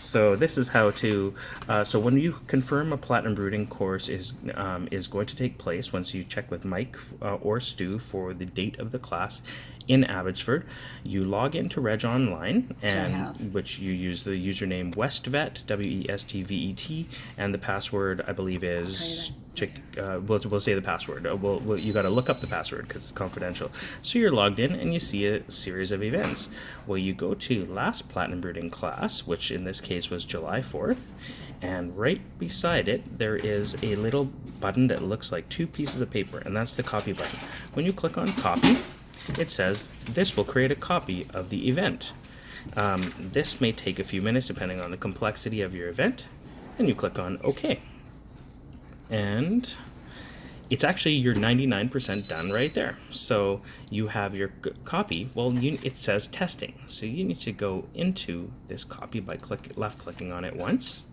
So this is how to. So when you confirm a Platinum Brooding course is going to take place, once you check with Mike or Stu for the date of the class in Abbotsford, you log into Reg Online, and which you use the username Westvet, WESTVET, and the password I believe is. We'll say the password. You got to look up the password because it's confidential. So you're logged in and you see a series of events. Well, you go to last Platinum Brooding class, which in this case was July 4th, and right beside it there is a little button that looks like two pieces of paper, and that's the copy button. When you click on copy, it says this will create a copy of the event. This may take a few minutes depending on the complexity of your event, and you click on OK. And it's actually you're 99% done right there. So you have your copy. Well, it says testing. So you need to go into this copy by left clicking on it once.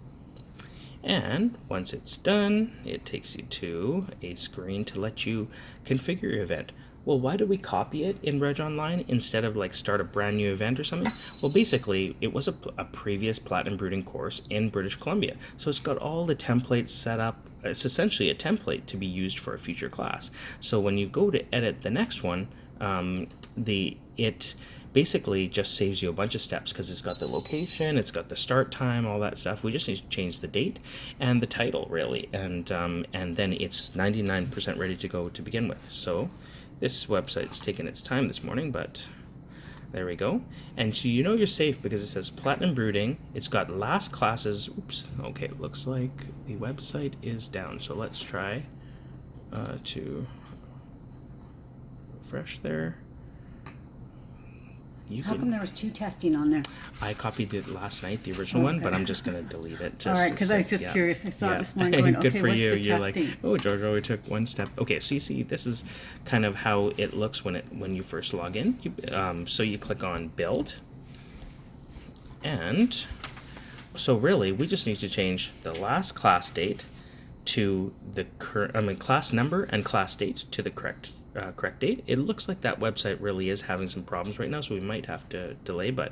And once it's done, it takes you to a screen to let you configure your event. Well, why do we copy it in Reg Online instead of like start a brand new event or something? Well, basically, it was a previous Platinum Brooding course in British Columbia. So it's got all the templates set up. It's essentially a template to be used for a future class. So when you go to edit the next one, it basically just saves you a bunch of steps because it's got the location, it's got the start time, all that stuff. We just need to change the date and the title, really, and then it's 99% ready to go to begin with. So this website's taken its time this morning, but there we go. And so you know you're safe because it says Platinum Brooding. It's got last classes. Oops. Okay, it looks like the website is down. So let's try to refresh there. How come there was two testing on there? I copied it last night, the original one, but I'm just going to delete it. All right, because I was just curious. I saw it this morning going, good for what's you. the You're testing? like, oh, Georgia, we took one step. Okay, so you see, this is kind of how it looks when you first log in. So you click on Build. And so really, we just need to change the last class date to the class number and class date to the correct date. It looks like that website really is having some problems right now, so we might have to delay, but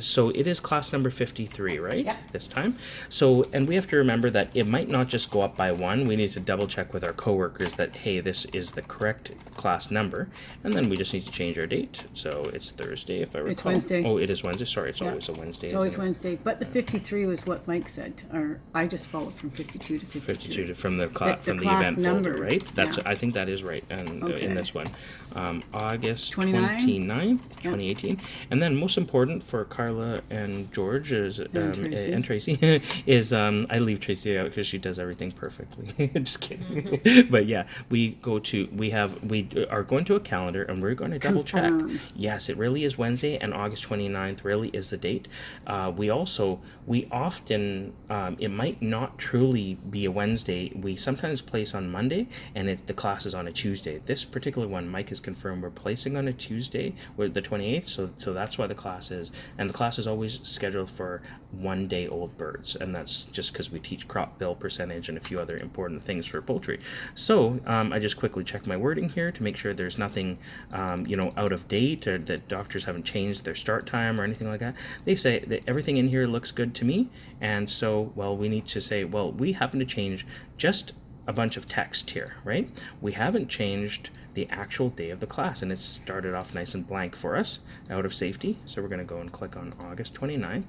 so it is class number 53, right? Yep. This time. So, and we have to remember that it might not just go up by one. We need to double check with our coworkers that, hey, this is the correct class number, and then we just need to change our date. So it's Thursday, if I recall. It's Wednesday. Oh, it is Wednesday. Sorry, it's always a Wednesday. It's always Wednesday, but the 53 was what Mike said, or I just followed from 52 to 52. From the class event number. folder, right? That's Yeah. I think that is right, and in this one, August 29th? 2018, and then most important for Carla and George and Tracy is I leave Tracy out because she does everything perfectly. Just kidding, but yeah, we are going to a calendar and we're going to double check. Yes, it really is Wednesday, and August 29th really is the date. We often it might not truly be a Wednesday. We sometimes place on Monday, and the class is on a Tuesday. This particular one, Mike has confirmed we're placing on a Tuesday, with the 28th. So that's why the class is, and the class is always scheduled for 1 day old birds, and that's just because we teach crop bill percentage and a few other important things for poultry. So I just quickly check my wording here to make sure there's nothing out of date, or that doctors haven't changed their start time or anything like that. They say that everything in here looks good to me, and so we need to say, we happen to change just a bunch of text here, right? We haven't changed the actual day of the class, and it's started off nice and blank for us out of safety. So we're going to go and click on August 29th.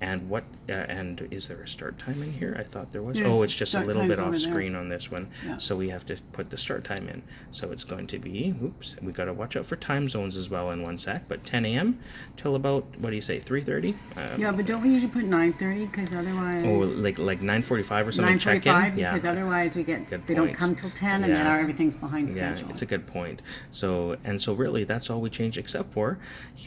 And and is there a start time in here? I thought there was. It's just a little bit off screen on this one. Yeah. So we have to put the start time in. So it's going to be, we got to watch out for time zones as well in 1 sec, but 10 a.m. till about, what do you say, 3:30? Yeah, but don't we usually put 9:30 because otherwise... Oh, like 9:45 or something, check in? 9:45, because otherwise they don't come till 10, and then everything's behind schedule. Yeah, it's a good point. So really, that's all we change, except for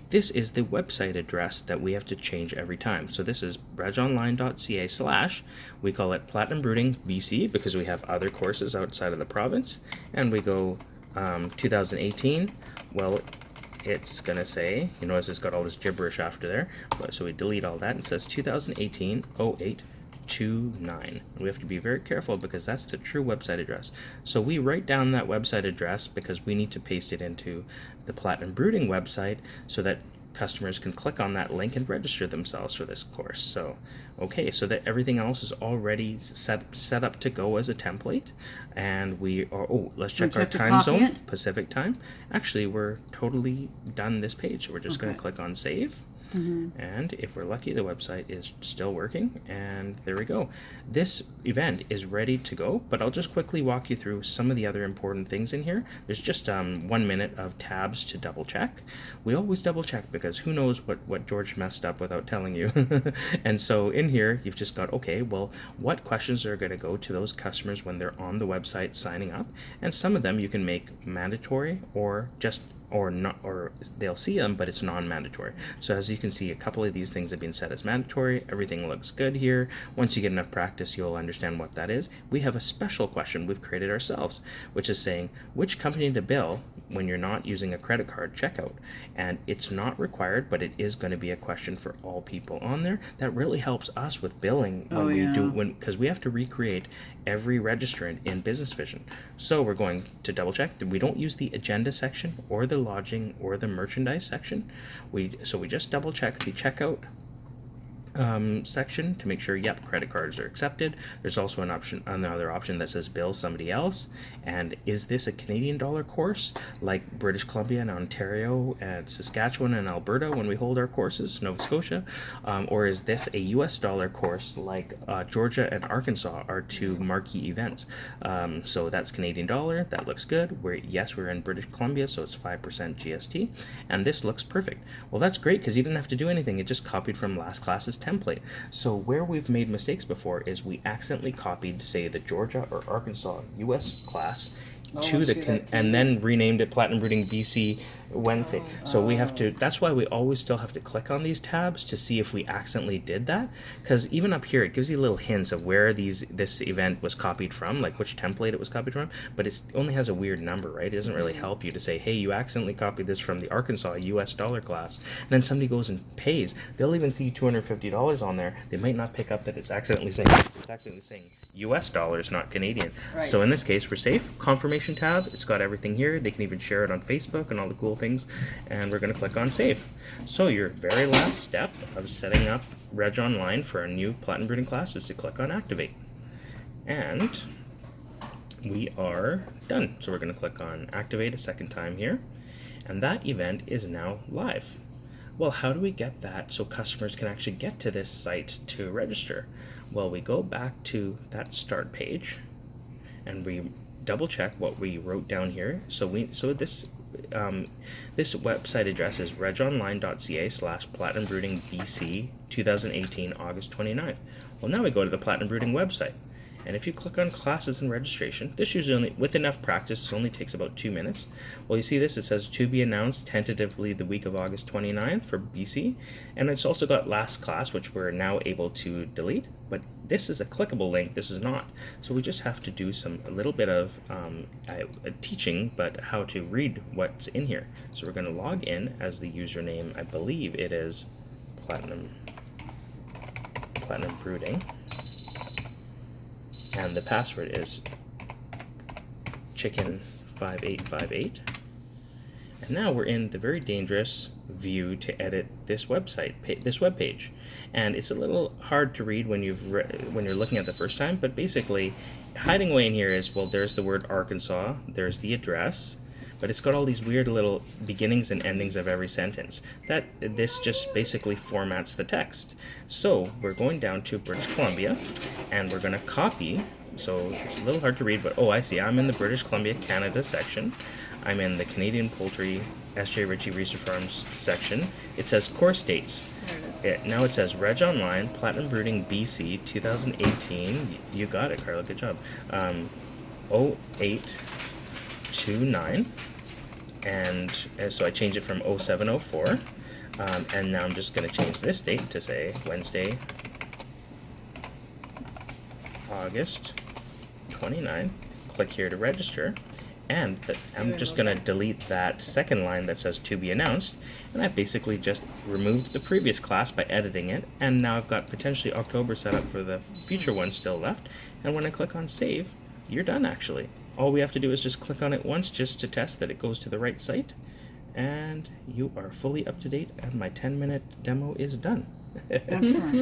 this is the website address that we have to change every time. So this is regonline.ca/ we call it Platinum Brooding BC because we have other courses outside of the province, and we go 2018. Well, it's gonna say, you notice it's got all this gibberish after there, so we delete all that and it says 2018 0829. We have to be very careful because that's the true website address. So we write down that website address because we need to paste it into the Platinum Brooding website so that customers can click on that link and register themselves for this course. So, okay, so that everything else is already set up to go as a template, and we are, oh, let's check our time zone, Pacific time. Actually, we're totally done this page, so we're just going to click on save. And if we're lucky, the website is still working, and there we go. This event is ready to go, but I'll just quickly walk you through some of the other important things in here. There's just 1 minute of tabs to double check. We always double check because who knows what George messed up without telling you. And so in here, you've just got, okay, well, what questions are going to go to those customers when they're on the website signing up? And some of them you can make mandatory or just or not, or they'll see them, but it's non-mandatory. So as you can see, a couple of these things have been set as mandatory. Everything looks good here. Once you get enough practice, you'll understand what that is. We have a special question we've created ourselves, which is saying which company to bill when you're not using a credit card checkout. And it's not required, but it is going to be a question for all people on there. That really helps us with billing when because we have to recreate every registrant in Business Vision. So we're going to double check that we don't use the agenda section or the lodging or the merchandise section. So we just double check the checkout section to make sure, yep, credit cards are accepted. There's also another option that says bill somebody else. And is this a Canadian dollar course like British Columbia and Ontario and Saskatchewan and Alberta when we hold our courses, Nova Scotia? Or is this a US dollar course like Georgia and Arkansas are two marquee events? So that's Canadian dollar. That looks good. We're in British Columbia, so it's 5% GST. And this looks perfect. Well, that's great because you didn't have to do anything. It just copied from last class's template. So where we've made mistakes before is we accidentally copied, say, the Georgia or Arkansas US class and then renamed it Platinum Brooding BC Wednesday. So we have to, that's why we always still have to click on these tabs to see if we accidentally did that, because even up here it gives you little hints of where this event was copied from, like which template it was copied from, but it only has a weird number, right? It doesn't really help you to say, hey, you accidentally copied this from the Arkansas US dollar class. And then somebody goes and pays, they'll even see $250 on there. They might not pick up that it's accidentally saying US dollars, not Canadian. Right. So in this case, we're safe. Confirmation tab, it's got everything here. They can even share it on Facebook and all the cool things, and we're going to click on save. So your very last step of setting up Reg Online for a new Platinum Brooding class is to click on activate, and we are done. So we're going to click on activate a second time here, and that event is now live. Well, how do we get that so customers can actually get to this site to register? Well, we go back to that start page and we double check what we wrote down here. So this website address is regonline.ca/PlatinumBroodingBC 2018 August 29th. Well, now we go to the Platinum Brooding website. And if you click on classes and registration, this usually only, with enough practice, this only takes about 2 minutes. Well, you see this, it says to be announced tentatively the week of August 29th for BC. And it's also got last class, which we're now able to delete. But this is a clickable link, this is not. So we just have to do a little bit of teaching, but how to read what's in here. So we're going to log in as the username, I believe it is Platinum Brooding. And the password is chicken5858. And now we're in the very dangerous view to edit this website, this web page. And it's a little hard to read when you're looking at it the first time, but basically hiding away in here is, well, there's the word Arkansas, there's the address, but it's got all these weird little beginnings and endings of every sentence. This just basically formats the text. So we're going down to British Columbia, and we're going to copy. So it's a little hard to read, but oh, I see. I'm in the British Columbia, Canada section. I'm in the Canadian Poultry S.J. Ritchie Research Farms section. It says course dates. Now it says Reg Online, Platinum Brooding BC 2018. You got it, Carla. Good job. 0829. And so I changed it from 0704. And now I'm just going to change this date to say Wednesday, August 29. Click here to register. And I'm just going to delete that second line that says to be announced. And I basically just removed the previous class by editing it. And now I've got potentially October set up for the future one still left. And when I click on save, you're done actually. All we have to do is just click on it once just to test that it goes to the right site. and you are fully up to date, and my 10-minute demo is done. Excellent.